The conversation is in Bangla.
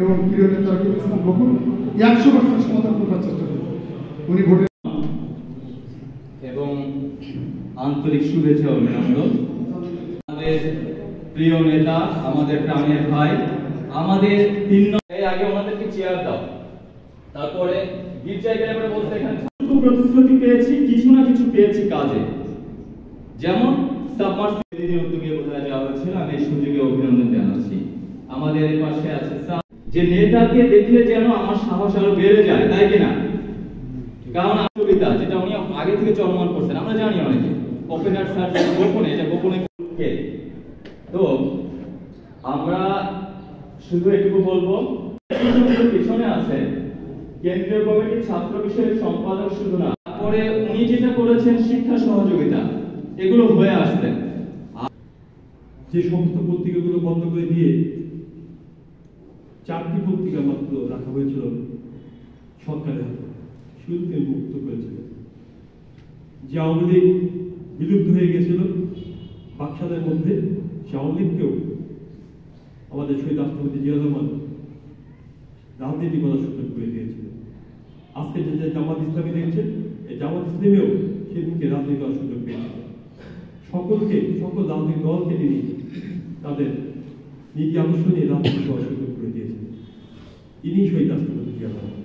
এবং প্রিয় নেতা রাকিব ইসলাম বকুল 100% সমাধান করার চেষ্টা করবেন। উনি ভোটে এবং আন্তরিক শুভেচ্ছা ও অভিনন্দন। আমাদের প্রিয় নেতা, আমাদের প্রাণের ভাই, আমাদের আগে ওনাদেরকে চেয়ার দাও, তারপরে গির্জায় গেলে আমরা বলতে এখানে প্রতিশ্রুতি পেয়েছি, কিছু না কিছু পেয়েছি কাজে, যেমন সাবমার্সিবলের উদ্যোগে বোঝা যাওয়া হয়েছিল। আমি এই সুযোগে অভিনন্দন জানাচ্ছি। আমাদের এই পাশে আছে যে নেতাকে দেখলে যেন আমার সাহস আরো বেড়ে যায়, তাই কিনা? কারণ কবিতা যেটা উনি আগে থেকে চলমান করছেন আমরা জানি অনেকে, ওপেন হার্ট সার্জারি গোপনে, এটা গোপনে কে। তো আমরা শুধু এটুকু বলবো, পিছনে আছে কেন্দ্রীয় কমিটির ছাত্র বিষয়ের সম্পাদক শুধু না, তারপরে উনি যেটা করেছেন শিক্ষা সহযোগিতা, এগুলো হয়ে আসছে। যে সমস্ত পত্রিকাগুলো বন্ধ করে দিয়ে 4টি পত্রিকা মাত্র রাখা হয়েছিল সরকারের হাতে, শুল্কের মুক্ত করেছিল। যে আওয়ামী লীগ বিলুপ্ত হয়ে গেছিল বাকশালের মধ্যে, সে আওয়ামী লীগকেও আমাদের শহীদ রাষ্ট্রপতি জিয়া রহমান রাজনীতি করার সুযোগ করে দিয়েছিল। আজকে যে জামাত ইসলামী দেখছেন, এই জামাত ইসলামেও সেদিনকে রাজনীতি করার সুযোগ পেয়েছিল। সকল রাজনৈতিক দলকে তিনি তাদের নীতি আদর্শ নিয়ে রাজনীতি করার সুযোগ করে দিয়েছেন। ইনি শহীদ রাষ্ট্রপতি জিয়া রহমান।